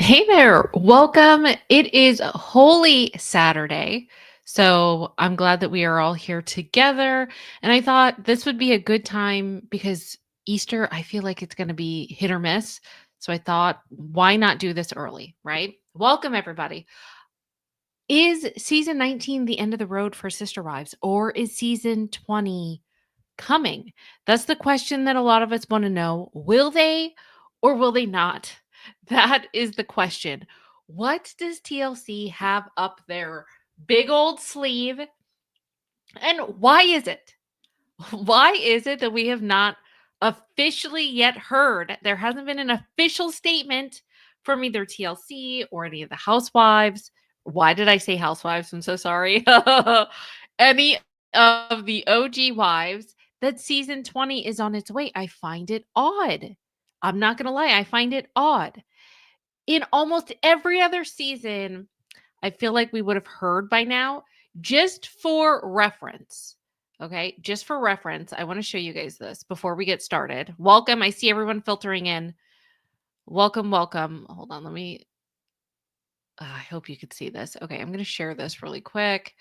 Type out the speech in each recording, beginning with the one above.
Hey there, welcome. It is Holy Saturday. So I'm glad that we are all here together. And I thought this would be a good time because Easter, I feel like it's going to be hit or miss. So I thought, why not do this early, right? Welcome, everybody. Is season 19 the end of the road for Sister Wives, or is season 20 coming? That's the question that a lot of us want to know. Will they or will they not? That is the question. What does TLC have up their big old sleeve? And why is it? Why is it that we have not officially yet heard? There hasn't been an official statement from either TLC or any of the housewives. Why did I say housewives? I'm so sorry. Any of the OG wives that season 20 is on its way. I find it odd. I'm not going to lie. I find it odd. In almost every other season, I feel like we would have heard by now. Just for reference, okay? Just for reference, I want to show you guys this before we get started. Welcome. I see everyone filtering in. Welcome, welcome. Hold on. I hope you could see this. Okay, I'm going to share this really quick.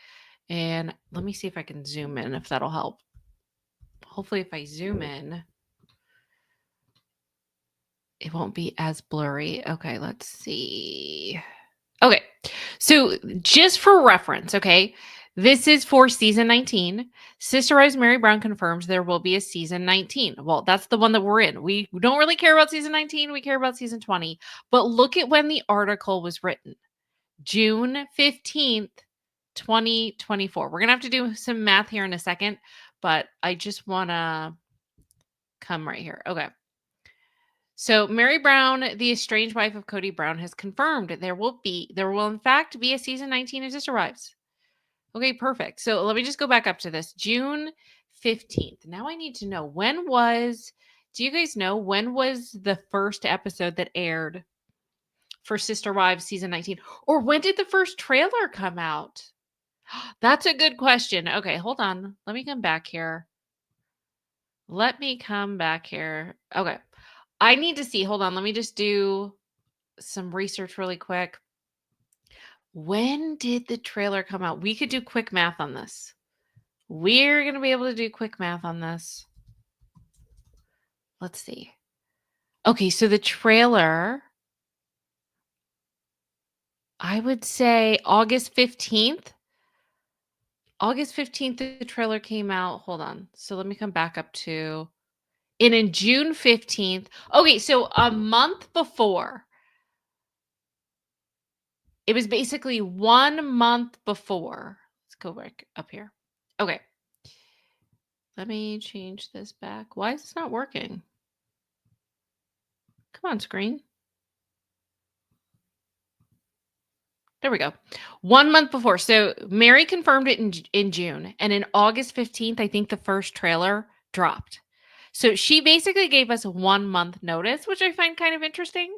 And let me see if I can zoom in, if that'll help. Hopefully, if I zoom in, it won't be as blurry. Okay, let's see. Okay. So just for reference, okay, this is for season 19. Sisterwives Meri Brown confirms there will be a season 19. Well, that's the one that we're in. We don't really care about season 19. We care about season 20. But look at when the article was written. June 15th, 2024. We're going to have to do some math here in a second, but I just want to come right here. Okay. So Meri Brown, the estranged wife of Cody Brown, has confirmed there will in fact be a season 19 of Sister Wives. Okay, perfect. So let me just go back up to this. June 15th. Now I need to know do you guys know when was the first episode that aired for Sister Wives season 19? Or when did the first trailer come out? That's a good question. Okay, hold on. Let me come back here. Okay. I need to see. Hold on. Let me just do some research really quick. When did the trailer come out? We could do quick math on this. We're going to be able to do quick math on this. Let's see. Okay, so the trailer, I would say August 15th. August 15th, the trailer came out. Hold on. So let me come back up to, and in June 15th. Okay, so a month before. It was basically 1 month before. Let's go back up here. Okay. Let me change this back. Why is this not working? Come on, screen. There we go. 1 month before. So Meri confirmed it in June. And in August 15th, I think the first trailer dropped. So she basically gave us 1 month notice, which I find kind of interesting.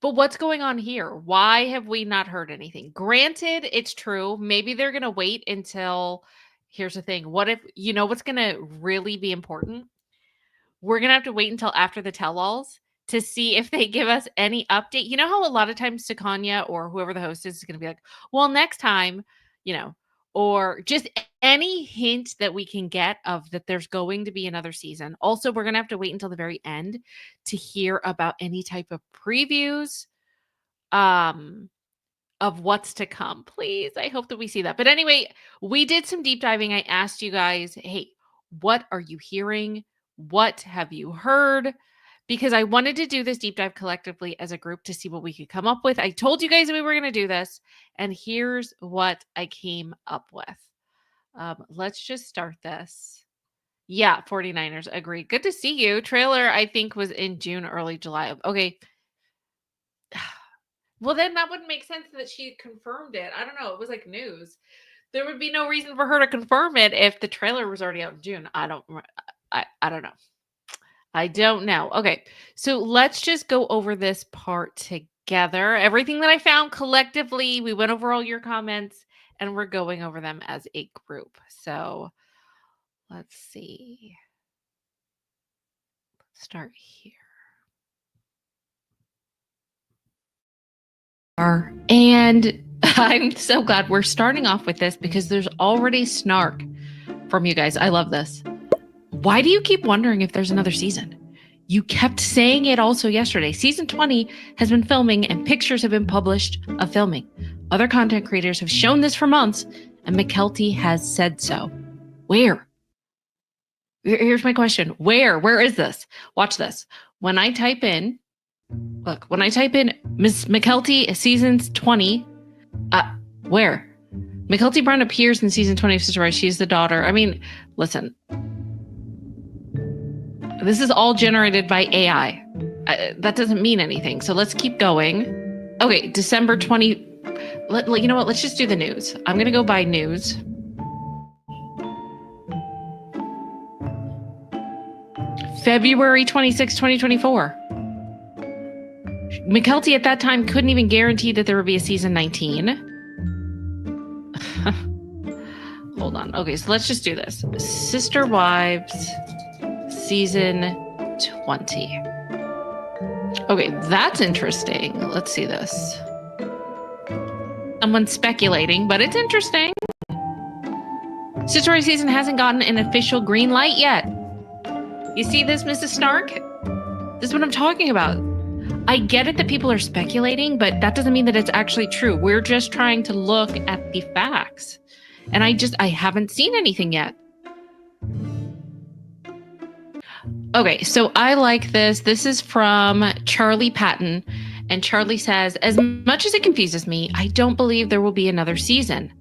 But what's going on here? Why have we not heard anything? Granted, it's true. Maybe they're going to wait until, here's the thing. What if, what's going to really be important? We're going to have to wait until after the tell-alls to see if they give us any update. You know how a lot of times Sakanya or whoever the host is going to be like, well, next time, or just any hint that we can get of that there's going to be another season. Also, we're going to have to wait until the very end to hear about any type of previews of what's to come. Please, I hope that we see that. But anyway, we did some deep diving. I asked you guys, hey, what are you hearing? What have you heard? Because I wanted to do this deep dive collectively as a group to see what we could come up with. I told you guys that we were going to do this, and here's what I came up with. Let's just start this. Yeah, 49ers, agreed. Good to see you. Trailer, I think, was in June, early July. Okay. Well, then that wouldn't make sense that she confirmed it. I don't know. It was like news. There would be no reason for her to confirm it if the trailer was already out in June. I don't know. I don't know. Okay. So let's just go over this part together. Everything that I found collectively, we went over all your comments and we're going over them as a group. So let's see. Let's start here. And I'm so glad we're starting off with this because there's already snark from you guys. I love this. Why do you keep wondering if there's another season? You kept saying it also yesterday. Season 20 has been filming and pictures have been published of filming. Other content creators have shown this for months, and Mykelti has said so. Where? Here's my question. Where is this? Watch this. When I type in Miss Mykelti seasons 20, where? Mykelti Brown appears in season 20 of Sisterwives. She's the daughter. I mean, listen. This is all generated by AI. That doesn't mean anything. So let's keep going. Okay, December 20. You know what? Let's just do the news. I'm going to go by news. February 26, 2024. Mykelti at that time couldn't even guarantee that there would be a season 19. Hold on. Okay, so let's just do this. Sisterwives season 20. Okay, that's interesting. Let's see this. Someone's speculating, but it's interesting. Sisterwives season hasn't gotten an official green light yet. You see this, Mrs. Snark? This is what I'm talking about. I get it that people are speculating, but that doesn't mean that it's actually true. We're just trying to look at the facts. And I haven't seen anything yet. Okay, so I like this. This is from Charlie Patton. And Charlie says, as much as it confuses me, I don't believe there will be another season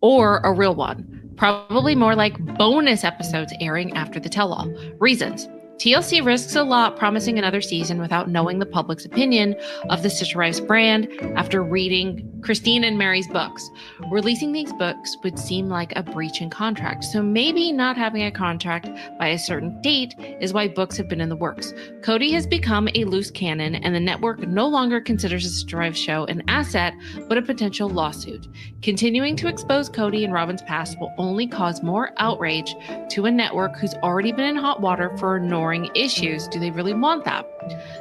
or a real one. Probably more like bonus episodes airing after the tell-all. Reasons. TLC risks a lot promising another season without knowing the public's opinion of the Sisterwives brand after reading Christine and Meri's books. Releasing these books would seem like a breach in contract, so maybe not having a contract by a certain date is why books have been in the works. Cody has become a loose cannon, and the network no longer considers the Sisterwives show an asset, but a potential lawsuit. Continuing to expose Cody and Robin's past will only cause more outrage to a network who's already been in hot water for ignoring issues. Do they really want that?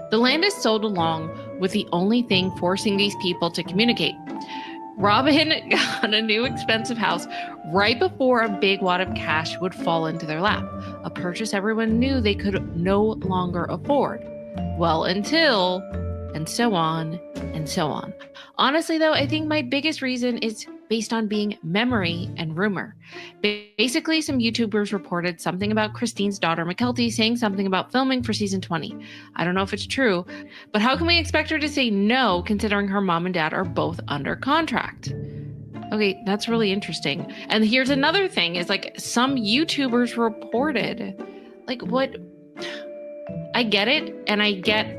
The land is sold along with the only thing forcing these people to communicate. Robin got a new expensive house right before a big wad of cash would fall into their lap, a purchase everyone knew they could no longer afford. Well, until, and so on, and so on. Honestly, though, I think my biggest reason is based on being memory and rumor. Basically, some YouTubers reported something about Christine's daughter, Mykelti, saying something about filming for season 20. I don't know if it's true, but how can we expect her to say no considering her mom and dad are both under contract? Okay, that's really interesting. And here's another thing is like some YouTubers reported, like what... I get it, and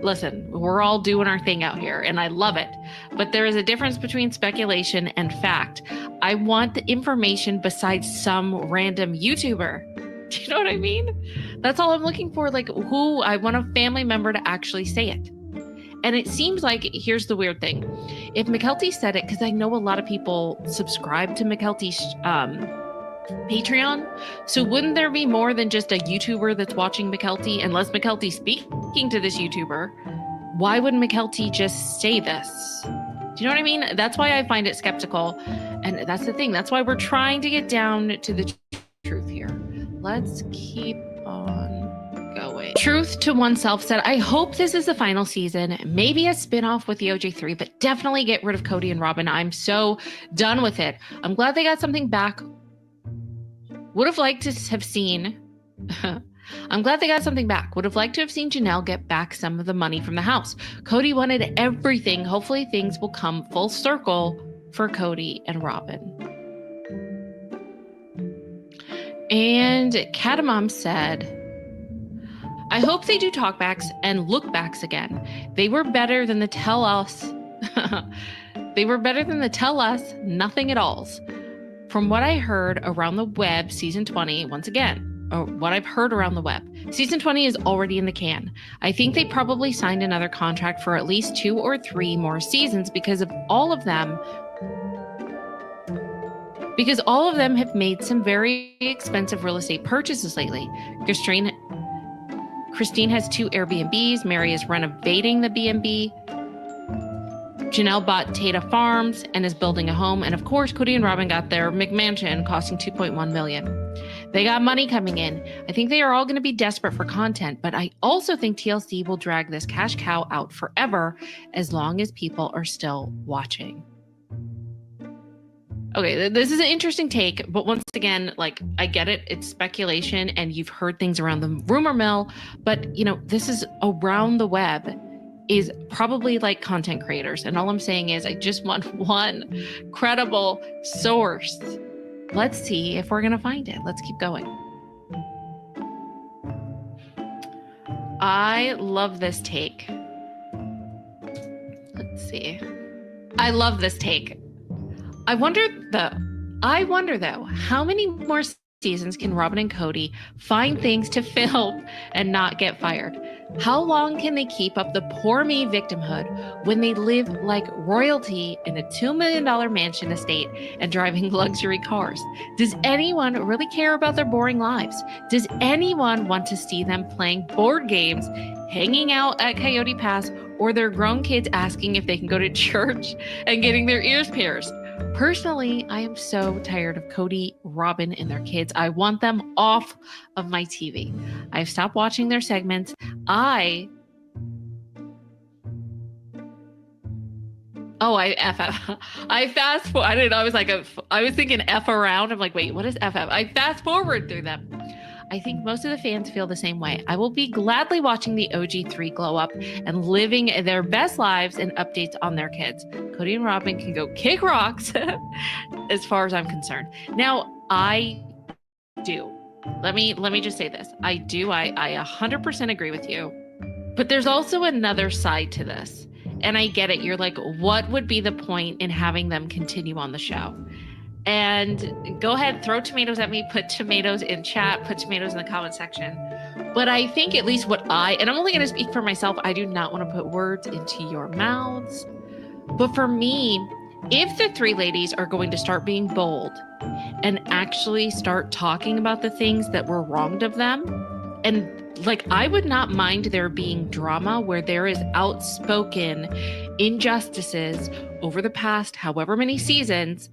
listen, we're all doing our thing out here, and I love it. But there is a difference between speculation and fact. I want the information besides some random YouTuber. Do you know what I mean? That's all I'm looking for. Like, I want a family member to actually say it. And it seems like, here's the weird thing. If Mykelti said it, because I know a lot of people subscribe to Mykelti's Patreon. So wouldn't there be more than just a YouTuber that's watching Mykelti? Unless Mykelti's speaking to this YouTuber, why wouldn't Mykelti just say this? Do you know what I mean? That's why I find it skeptical. And that's the thing. That's why we're trying to get down to the truth here. Let's keep on going. Truth to Oneself said, I hope this is the final season. Maybe a spinoff with the OJ3, but definitely get rid of Cody and Robin. I'm so done with it. I'm glad they got something back. Would have liked to have seen, I'm glad they got something back. Would have liked to have seen Janelle get back some of the money from the house. Cody wanted everything. Hopefully things will come full circle for Cody and Robin. And Catamom said, I hope they do talkbacks and lookbacks again. They were better than the tell us. They were better than the tell us nothing at alls. From what I heard around the web, season 20, once again, or what I've heard around the web, season 20 is already in the can. I think they probably signed another contract for at least 2 or 3 more seasons because all of them have made some very expensive real estate purchases lately. Christine has 2 Airbnbs. Meri is renovating the B&B. Janelle bought Tata Farms and is building a home. And of course, Cody and Robin got their McMansion costing $2.1 million. They got money coming in. I think they are all going to be desperate for content, but I also think TLC will drag this cash cow out forever as long as people are still watching. Okay, this is an interesting take, but once again, like, I get it. It's speculation and you've heard things around the rumor mill, but this is around the web, is probably like content creators. And all I'm saying is I just want one credible source. Let's see if we're going to find it. Let's keep going. I love this take. Let's see. I love this take. I wonder though, how many more seasons can Robin and Cody find things to film and not get fired? How long can they keep up the poor me victimhood when they live like royalty in a $2 million mansion estate and driving luxury cars? Does anyone really care about their boring lives? Does anyone want to see them playing board games, hanging out at Coyote Pass, or their grown kids asking if they can go to church and getting their ears pierced? Personally, I am so tired of Cody, Robin, and their kids. I want them off of my TV. I've stopped watching their segments. I fast forward. I didn't know. I was thinking F around. I'm like, wait, what is FF? I fast forward through them. I think most of the fans feel the same way. I will be gladly watching the OG3 glow up and living their best lives and updates on their kids. Cody and Robin can go kick rocks as far as I'm concerned. Now, I do. Let me just say this. I 100% agree with you. But there's also another side to this. And I get it. You're like, what would be the point in having them continue on the show? And go ahead, throw tomatoes at me, put tomatoes in chat, put tomatoes in the comment section. But I think at least and I'm only going to speak for myself, I do not want to put words into your mouths. But for me, if the three ladies are going to start being bold and actually start talking about the things that were wronged of them, and I would not mind there being drama where there is outspoken injustices over the past however many seasons,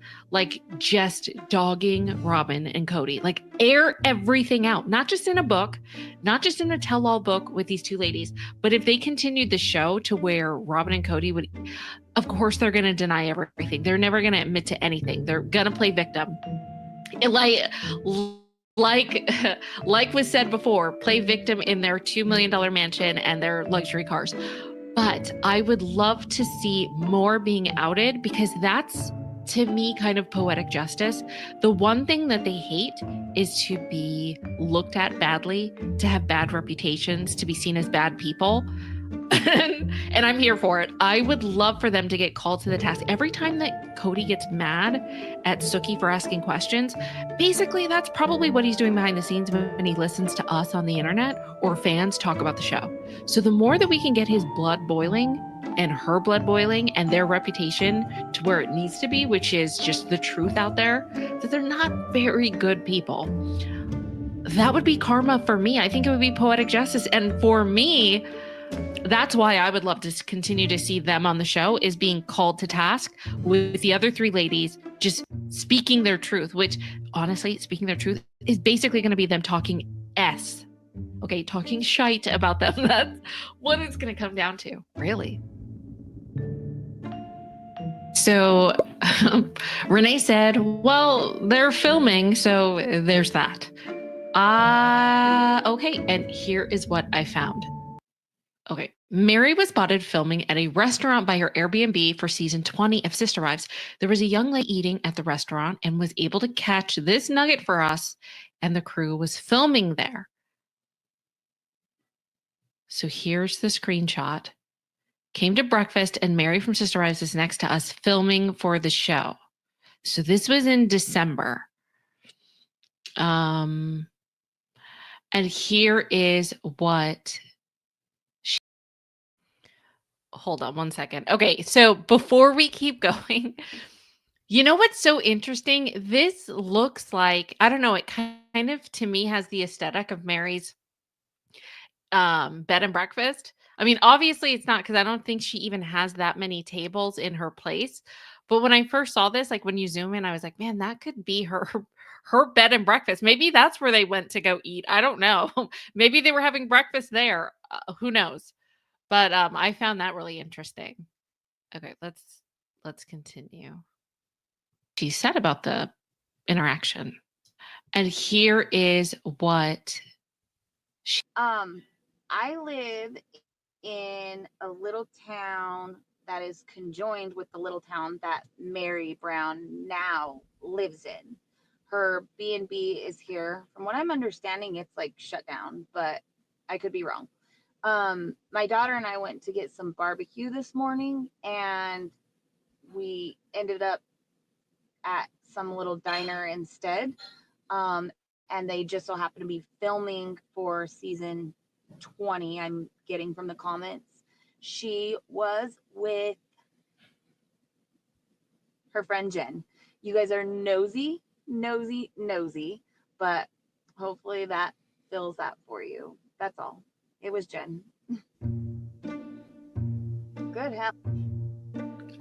just dogging Robin and Cody, air everything out, not just in a book, not just in a tell-all book with these two ladies, but if they continued the show to where Robin and Cody would, of course, they're going to deny everything. They're never going to admit to anything. They're going to play victim. Like was said before, play victim in their $2 million mansion and their luxury cars. But I would love to see more being outed, because that's, to me, kind of poetic justice. The one thing that they hate is to be looked at badly, to have bad reputations, to be seen as bad people. And I'm here for it. I would love for them to get called to the task. Every time that Cody gets mad at Sookie for asking questions, basically that's probably what he's doing behind the scenes when he listens to us on the internet or fans talk about the show. So the more that we can get his blood boiling and her blood boiling and their reputation to where it needs to be, which is just the truth out there, that they're not very good people, that would be karma for me. I think it would be poetic justice. And for me, that's why I would love to continue to see them on the show, is being called to task with the other three ladies, just speaking their truth, which honestly, speaking their truth is basically going to be them talking talking shite about them. That's what it's going to come down to, really. So Renee said, well, they're filming, so there's that. Okay, and here is what I found. Okay. Meri was spotted filming at a restaurant by her Airbnb for season 20 of Sisterwives. There was a young lady eating at the restaurant and was able to catch this nugget for us, and the crew was filming there. So here's the screenshot. Came to breakfast, and Meri from Sisterwives is next to us filming for the show. So this was in December. And here is what... Hold on one second. Okay, so before we keep going, you know what's so interesting? This looks like, I don't know, it kind of, to me, has the aesthetic of Meri's bed and breakfast. I mean, obviously it's not because I don't think she even has that many tables in her place. But when I first saw this, like when you zoom in, I was like, man, that could be her her bed and breakfast. Maybe that's where they went to go eat. I don't know. Maybe they were having breakfast there. Who knows? But I found that really interesting. Okay, let's continue. She said about the interaction. And here is what she I live in a little town that is conjoined with the little town that Meri Brown now lives in. Her B&B is here. From what I'm understanding, it's like shut down, but I could be wrong. My daughter and I went to get some barbecue this morning, and we ended up at some little diner instead. And they just so happen to be filming for season 20. I'm getting from the comments. She was with her friend Jen. You guys are nosy, nosy, nosy, but hopefully that fills that for you. That's all. It was Jen. Good hell.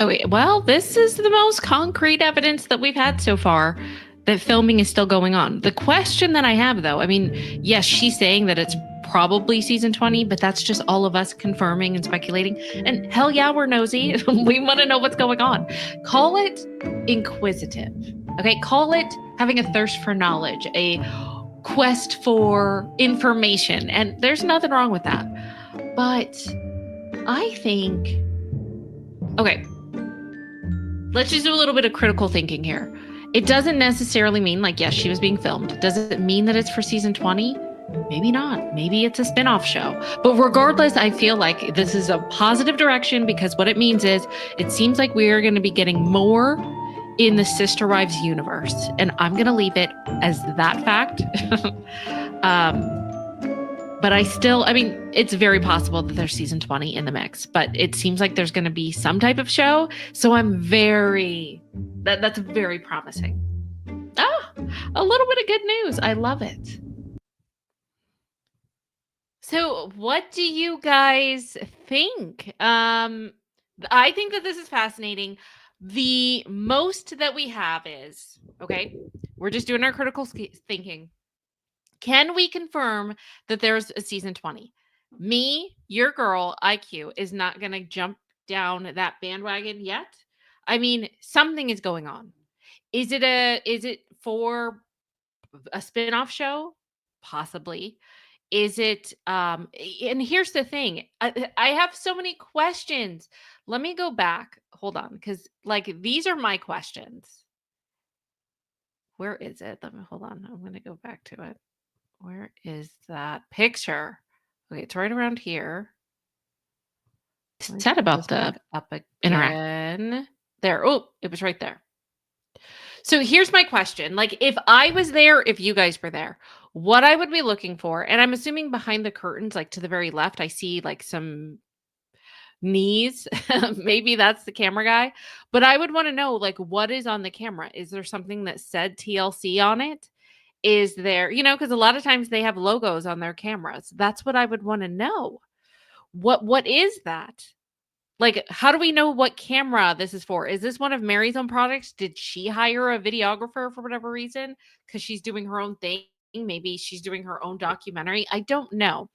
Okay, well, this is the most concrete evidence that we've had so far that filming is still going on. The question that I have, though, I mean, yes, she's saying that it's probably season 20, but that's just all of us confirming and speculating. And hell yeah, we're nosy. We want to know what's going on. Call it inquisitive. Okay, call it having a thirst for knowledge, a quest for information. And there's nothing wrong with that. But I think, okay, let's just do a little bit of critical thinking here. It doesn't necessarily mean, like, yes, she was being filmed. Does it mean that it's for season 20? Maybe not. Maybe it's a spin-off show. But regardless, I feel like this is a positive direction because what it means is it seems like we are going to be getting more in the Sister Wives universe. And I'm going to leave it as that fact. um, but I mean, it's very possible that there's season 20 in the mix, but it seems like there's going to be some type of show. So that's very promising. Ah, a little bit of good news. I love it. So, what do you guys think? I think that this is fascinating. The most that we have is, okay, we're just doing our critical thinking. Can we confirm that there's a season 20? Me, your girl, IQ, is not going to jump down that bandwagon yet. I mean, something is going on. Is it for a spin-off show? Possibly. Is it and here's the thing. I have so many questions. Let me go back. Hold on, cuz like these are my questions. Where is it? Let me hold on. I'm going to go back to it. Where is that picture? Okay, it's right around here. Said about the up again. There. Oh, it was right there. So here's my question. Like if I was there, if you guys were there, what I would be looking for, and I'm assuming behind the curtains, like to the very left, I see like some knees. Maybe that's the camera guy. But I would want to know like what is on the camera? Is there something that said TLC on it? Is there, because a lot of times they have logos on their cameras. That's what I would want to know. What is that? Like, how do we know what camera this is for? Is this one of Mary's own products? Did she hire a videographer for whatever reason? Because she's doing her own thing. Maybe she's doing her own documentary. I don't know.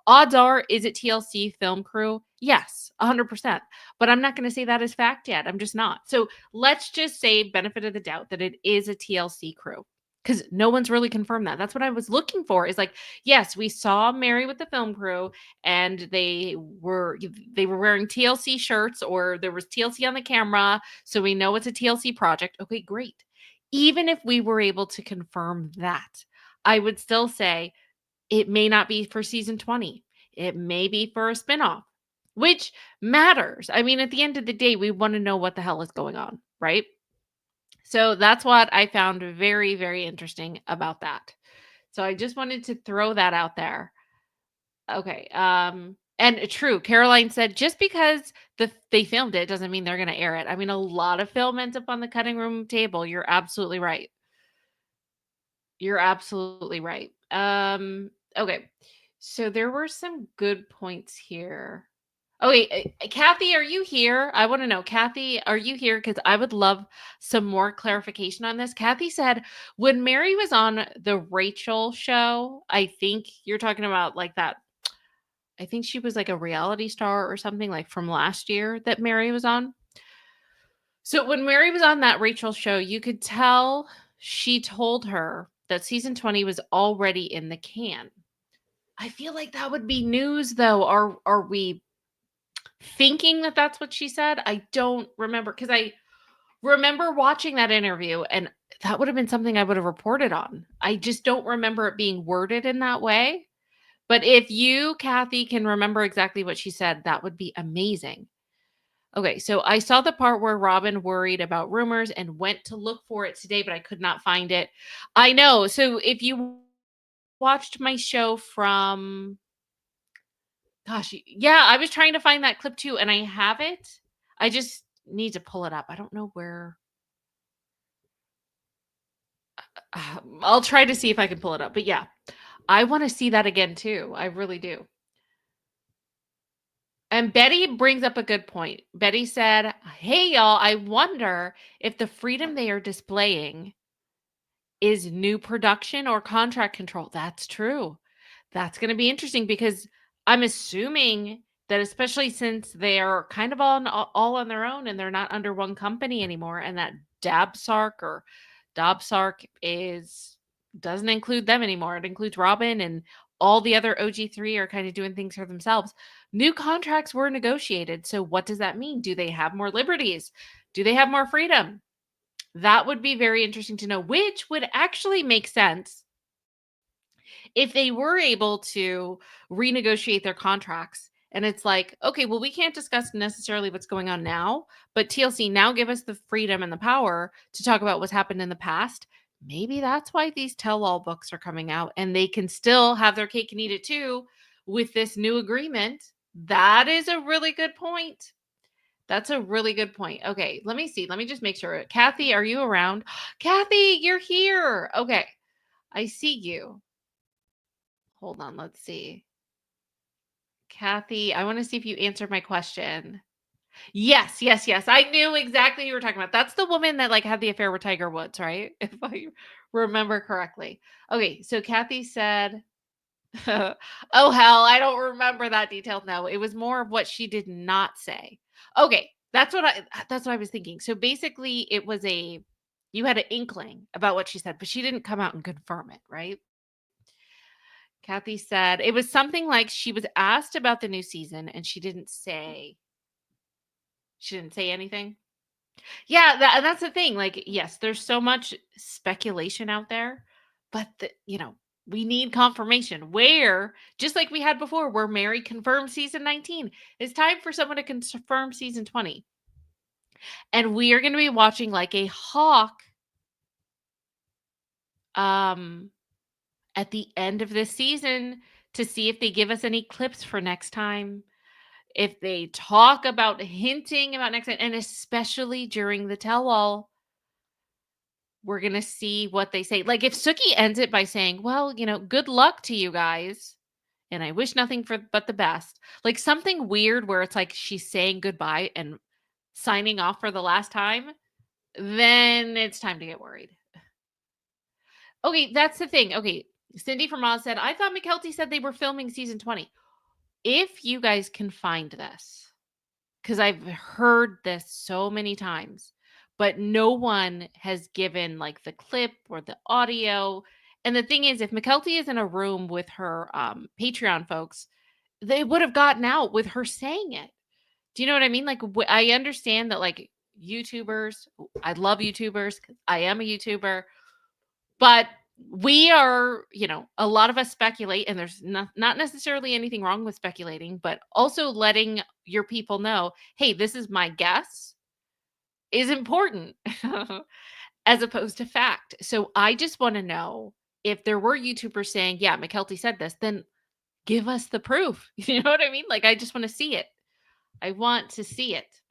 Odds are, is it TLC film crew? Yes, 100%. But I'm not going to say that as fact yet. I'm just not. So let's just say, benefit of the doubt, that it is a TLC crew because no one's really confirmed that. That's what I was looking for. Is like, yes, we saw Meri with the film crew, and they were wearing TLC shirts, or there was TLC on the camera, so we know it's a TLC project. Okay, great. Even if we were able to confirm that, I would still say it may not be for season 20. It may be for a spinoff, which matters. I mean, at the end of the day, we want to know what the hell is going on, right? So that's what I found very, very interesting about that. So I just wanted to throw that out there. Okay. And true, Caroline said just because they filmed it doesn't mean they're going to air it. I mean, a lot of film ends up on the cutting room table. You're absolutely right. You're absolutely right. Okay. So there were some good points here. Oh, wait, Kathy, are you here? I want to know, Kathy, are you here? Because I would love some more clarification on this. Kathy said when Meri was on the Rachel show, I think you're talking about like that. I think she was like a reality star or something like from last year that Meri was on. So when Meri was on that Rachel show, you could tell she told her that season 20 was already in the can. I feel like that would be news though. Are we thinking that that's what she said? I don't remember because I remember watching that interview and that would have been something I would have reported on. I just don't remember it being worded in that way. But if you, Kathy, can remember exactly what she said, that would be amazing. Okay, so I saw the part where Robin worried about rumors and went to look for it today, but I could not find it. I know. So if you watched my show from, gosh, yeah, I was trying to find that clip too, and I have it. I just need to pull it up. I don't know where. I'll try to see if I can pull it up. But yeah, I want to see that again too. I really do. And Betty brings up a good point. Betty said, "Hey, y'all, I wonder if the freedom they are displaying is new production or contract control." That's true. That's going to be interesting because I'm assuming that especially since they're kind of all on their own and they're not under one company anymore, and that Dabsark or Dobsark is doesn't include them anymore. It includes Robin and all the other OG3 are kind of doing things for themselves. New contracts were negotiated. So what does that mean? Do they have more liberties? Do they have more freedom? That would be very interesting to know, which would actually make sense if they were able to renegotiate their contracts. And it's like, okay, well, we can't discuss necessarily what's going on now, but TLC now give us the freedom and the power to talk about what's happened in the past. Maybe that's why these tell all books are coming out and they can still have their cake and eat it too with this new agreement. That is a really good point. That's a really good point. Okay, let me see. Let me just make sure. Kathy, are you around? Kathy, you're here. Okay, I see you. Hold on, let's see. Kathy, I want to see if you answered my question. Yes, yes, yes. I knew exactly who you were talking about. That's the woman that like had the affair with Tiger Woods, right? If I remember correctly. Okay, so Kathy said, "Oh hell, I don't remember that detail." No, it was more of what she did not say. Okay, that's what I was thinking. So basically, it was a you had an inkling about what she said, but she didn't come out and confirm it, right? Kathy said it was something like she was asked about the new season and she didn't say anything. Yeah, that's the thing. Like, yes, there's so much speculation out there, but we need confirmation. Where, just like we had before, where Meri confirmed season 19, it's time for someone to confirm season 20. And we are going to be watching like a hawk um at the end of this season to see if they give us any clips for next time, if they talk about hinting about next time, and especially during the tell all, we're gonna see what they say. Like if Suki ends it by saying, "Well, good luck to you guys, and I wish nothing for but the best." Like something weird where it's like she's saying goodbye and signing off for the last time, then it's time to get worried. Okay, that's the thing. Okay, Cindy from Oz said, "I thought McKelty said they were filming season 20." If you guys can find this, because I've heard this so many times, but no one has given like the clip or the audio. And the thing is, if McKelty is in a room with her Patreon folks, they would have gotten out with her saying it. Do you know what I mean? Like, I understand that, like, YouTubers, I love YouTubers, 'cause I am a YouTuber, but we are, a lot of us speculate, and there's not necessarily anything wrong with speculating, but also letting your people know, hey, this is my guess is important as opposed to fact. So I just want to know if there were YouTubers saying, yeah, McKelty said this, then give us the proof. You know what I mean? Like, I just want to see it. I want to see it.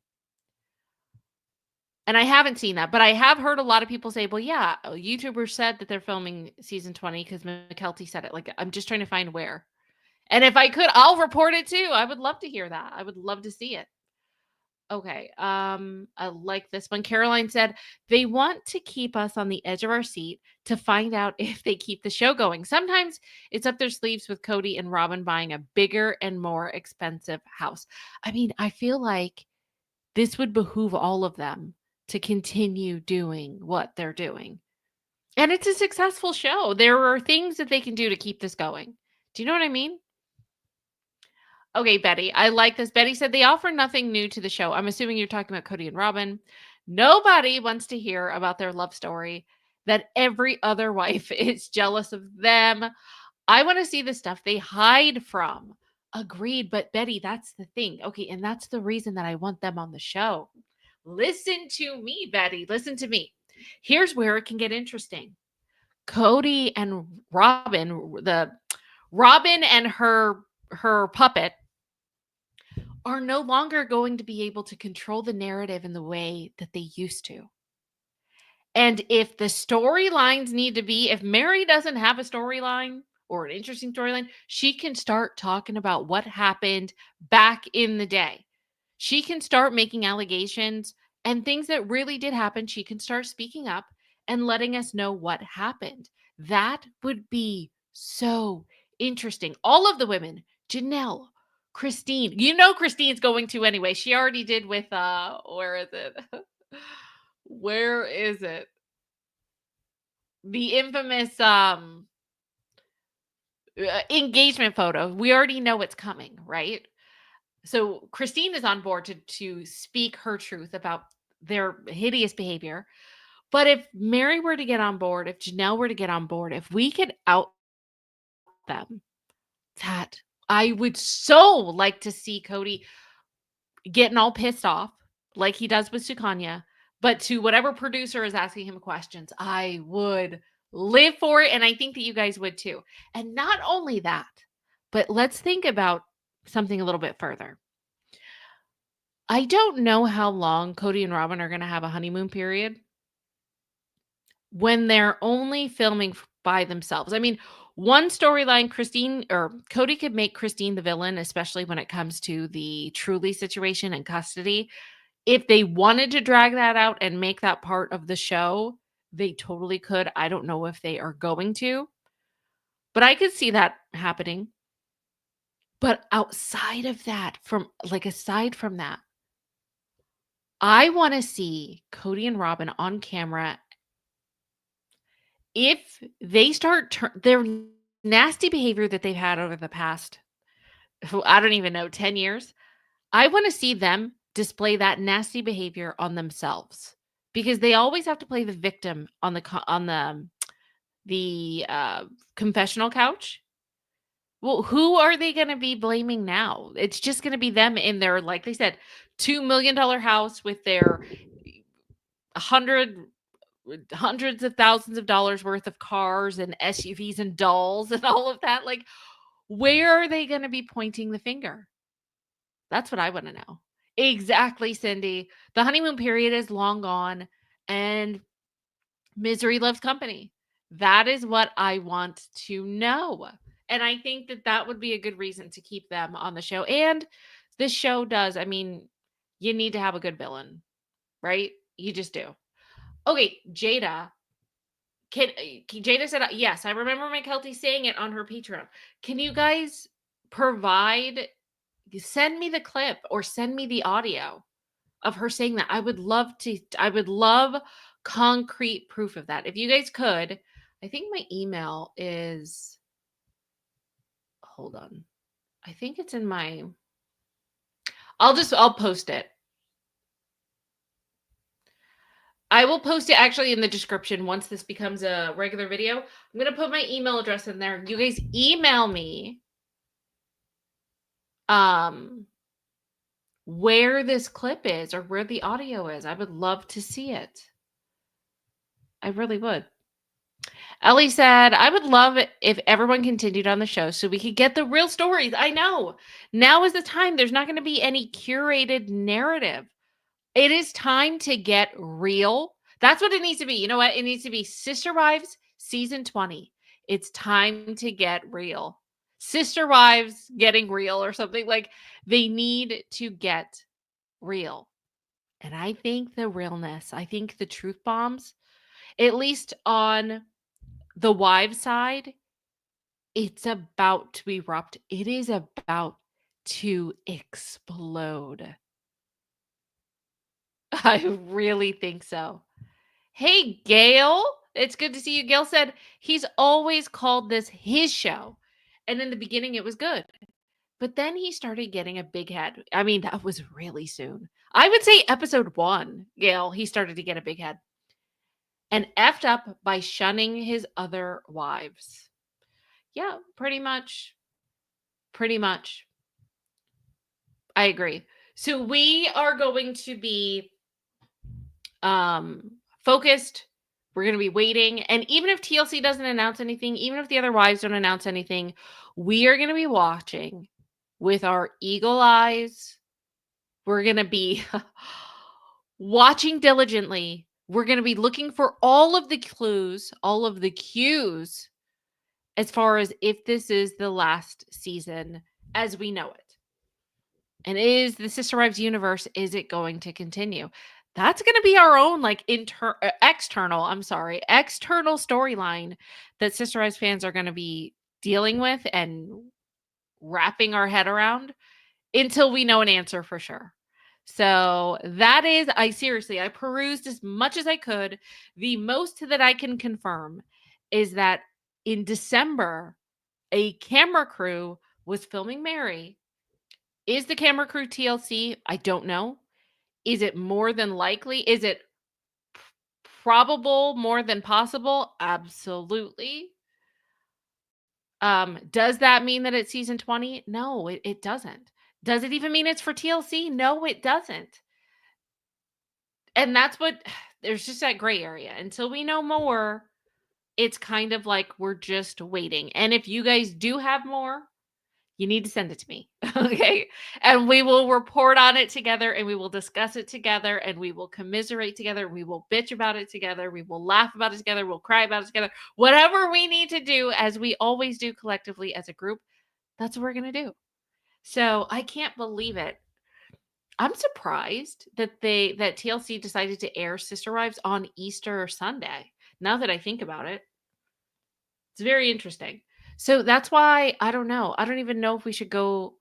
And I haven't seen that, but I have heard a lot of people say, well, yeah, YouTubers said that they're filming season 20 because McKelty said it. Like, I'm just trying to find where. And if I could, I'll report it too. I would love to hear that. I would love to see it. Okay. I like this one. Caroline said they want to keep us on the edge of our seat to find out if they keep the show going. Sometimes it's up their sleeves with Cody and Robin buying a bigger and more expensive house. I mean, I feel like this would behoove all of them to continue doing what they're doing. And it's a successful show. There are things that they can do to keep this going. Do you know what I mean? Okay, Betty, I like this. Betty said they offer nothing new to the show. I'm assuming you're talking about Cody and Robin. Nobody wants to hear about their love story, that every other wife is jealous of them. I want to see the stuff they hide from. Agreed. But Betty, that's the thing. Okay. And that's the reason that I want them on the show. Listen to me, Betty. Listen to me. Here's where it can get interesting. Cody and Robin and her puppet are no longer going to be able to control the narrative in the way that they used to. And if the storylines need to be, if Meri doesn't have a storyline or an interesting storyline, she can start talking about what happened back in the day. She can start making allegations and things that really did happen. She can start speaking up and letting us know what happened. That would be so interesting. All of the women, Janelle, Christine, Christine's going to anyway. She already did with where is it? Where is it? The infamous engagement photo. We already know it's coming, right? So Christine is on board to speak her truth about their hideous behavior. But if Meri were to get on board, if Janelle were to get on board, if we could out them, that I would so like to see Cody getting all pissed off like he does with Sukanya, but to whatever producer is asking him questions, I would live for it. And I think that you guys would too. And not only that, but let's think about something a little bit further. I don't know how long Cody and Robin are going to have a honeymoon period when they're only filming by themselves. I mean, one storyline, Christine or Cody could make Christine the villain, especially when it comes to the Truly situation and custody. If they wanted to drag that out and make that part of the show, they totally could. I don't know if they are going to, but I could see that happening. But aside from that, I want to see Cody and Robin on camera. If they start their nasty behavior that they've had over the past, I don't even know, 10 years, I want to see them display that nasty behavior on themselves because they always have to play the victim on the confessional couch. Well, who are they going to be blaming now? It's just going to be them in their, like they said, $2 million house with their hundred hundreds of thousands of dollars worth of cars and SUVs and dolls and all of that. Like, where are they going to be pointing the finger? That's what I want to know. Exactly, Cindy. The honeymoon period is long gone and misery loves company. That is what I want to know. And I think that that would be a good reason to keep them on the show. And this show does, I mean, you need to have a good villain, right? You just do. Okay, Jada said, yes, I remember my Kelty saying it on her Patreon. Can you guys send me the clip or send me the audio of her saying that? I would love concrete proof of that. If you guys could, I think my email is, hold on. I think it's in I'll post it. I will post it actually in the description once this becomes a regular video. I'm going to put my email address in there. You guys email me where this clip is or where the audio is. I would love to see it. I really would. Ellie said, I would love it if everyone continued on the show so we could get the real stories. I know. Now is the time. There's not going to be any curated narrative. It is time to get real. That's what it needs to be. You know what? It needs to be Sister Wives season 20. It's time to get real. Sister Wives getting real or something. Like, they need to get real. And I think the realness, I think the truth bombs, at least on the wives side, it's about to erupt. It is about to explode. I really think so. Hey, Gail. It's good to see you. Gail said he's always called this his show. And in the beginning, it was good. But then he started getting a big head. I mean, that was really soon. I would say episode 1, Gail, he started to get a big head and effed up by shunning his other wives. Yeah, pretty much. Pretty much. I agree. So we are going to be focused. We're going to be waiting. And even if TLC doesn't announce anything, even if the other wives don't announce anything, we are going to be watching with our eagle eyes. We're going to be watching diligently. We're going to be looking for all of the clues, all of the cues as far as if this is the last season as we know it. And is the Sister Wives universe, is it going to continue? That's going to be our own like external storyline that Sister Wives fans are going to be dealing with and wrapping our head around until we know an answer for sure. So that is, I perused as much as I could. The most that I can confirm is that in December, a camera crew was filming Meri. Is the camera crew TLC? I don't know. Is it more than likely? Is it probable more than possible? Absolutely. Does that mean that it's season 20? No, it doesn't. Does it even mean it's for TLC? No, it doesn't. And that's what there's just that gray area. Until we know more, it's kind of like we're just waiting. And if you guys do have more, you need to send it to me. Okay. And we will report on it together and we will discuss it together and we will commiserate together. We will bitch about it together. We will laugh about it together. We'll cry about it together. Whatever we need to do, as we always do collectively as a group, that's what we're going to do. So I can't believe it. I'm surprised that TLC decided to air Sister Wives on Easter Sunday. Now that I think about it, it's very interesting. So that's why I don't know. I don't even know if we should go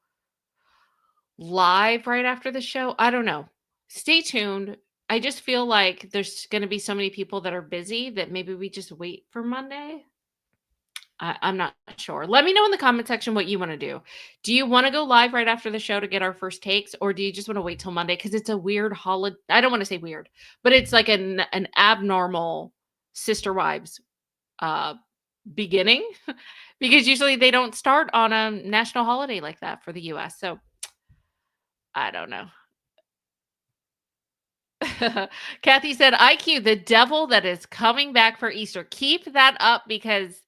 live right after the show. I don't know. Stay tuned. I just feel like there's going to be so many people that are busy that maybe we just wait for Monday. I'm not sure. Let me know in the comment section what you want to do. Do you want to go live right after the show to get our first takes, or do you just want to wait till Monday? Because it's a weird holiday. I don't want to say weird, but it's like an abnormal Sister Wives beginning because usually they don't start on a national holiday like that for the US. So I don't know. Kathy said, IQ, the devil that is coming back for Easter. Keep that up because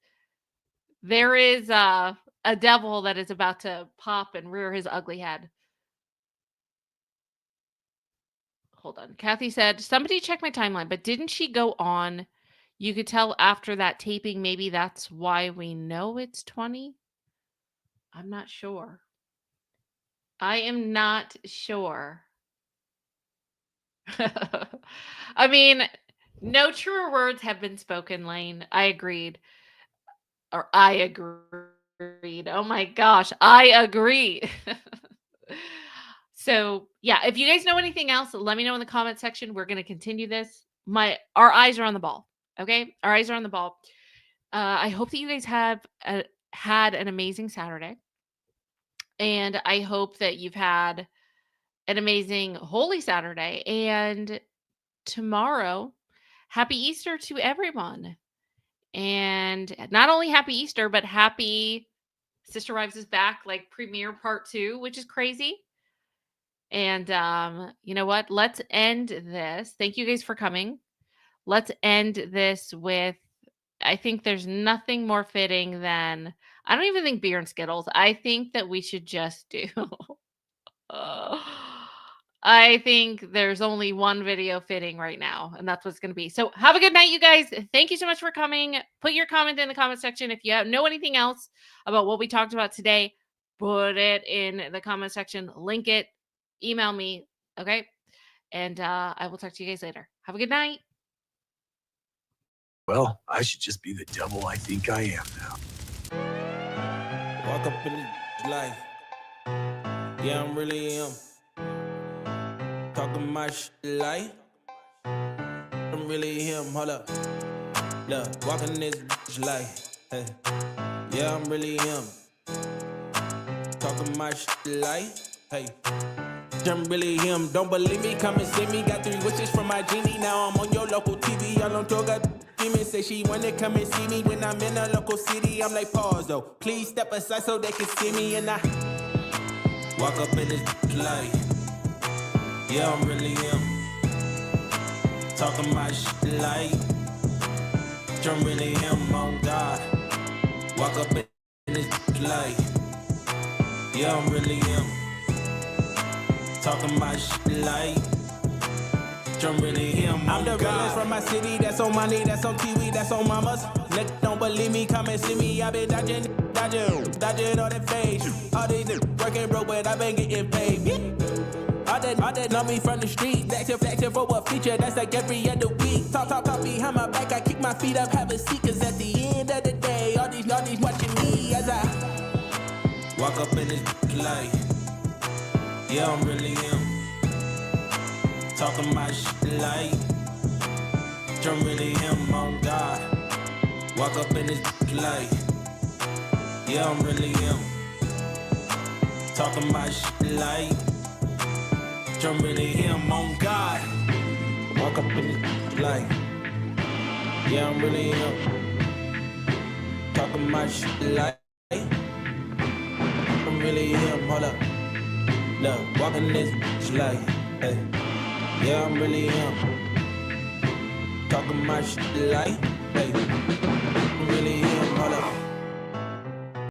there is a devil that is about to pop and rear his ugly head. Hold on. Kathy said, somebody check my timeline, but didn't she go on? You could tell after that taping, maybe that's why we know it's 20. I'm not sure. I am not sure. I mean, no truer words have been spoken, Lane. I agreed. Or I agreed. Oh my gosh, I agree. So, yeah, if you guys know anything else, let me know in the comment section. We're going to continue this. Our eyes are on the ball. Okay? Our eyes are on the ball. I hope that you guys have had an amazing Saturday. And I hope that you've had an amazing Holy Saturday. And tomorrow, happy Easter to everyone. And not only happy Easter, but happy Sister Wives is back, like premiere part 2, which is crazy. And you know what? Let's end this. Thank you guys for coming. Let's end this with, I think there's nothing more fitting than, I don't even think beer and Skittles. I think that we should just do I think there's only one video fitting right now, and that's what's going to be. So have a good night, you guys. Thank you so much for coming. Put your comment in the comment section. If you know anything else about what we talked about today, put it in the comment section. Link it. Email me. Okay. And I will talk to you guys later. Have a good night. Well, I should just be the devil I think I am now. Walk up in the life. Yeah, I'm really him. Talking my shit like I'm really him. Hold up. Look, walking this bitch like, hey. Yeah, I'm really him. Talking my shit like, hey. I'm really him. Don't believe me? Come and see me. Got 3 wishes from my genie. Now I'm on your local TV. Y'all on tour. Got demons. Say she wanna come and see me when I'm in a local city. I'm like, pause though. Please step aside so they can see me. And I walk up in this like, yeah, I'm really him. Talking my shit like I'm really him, on God. Walk up in this like, yeah, I'm really him. Talking my shit like I'm really him. I'm the realest from my city. That's on money, that's on TV, that's on mamas. Niggas don't believe me, come and see me. I been dodging all that face. All these niggas working broke, but I been getting paid. All that know me from the street. Flexing for a feature, that's like every other week. Talk behind my back, I kick my feet up, have a seat. Cause at the end of the day, all these watching me as I walk up in this like, yeah, I'm really him. Talking my shit like I'm really him, on God. Walk up in this like, yeah, I'm really him. Talking my shit like I'm really him, on God. Walk up in this like, yeah, I'm really him. Talking my shit like I'm really him. Hold up. Look, walking this bitch like, hey. Yeah, I'm really him. Talking my shit like, hey.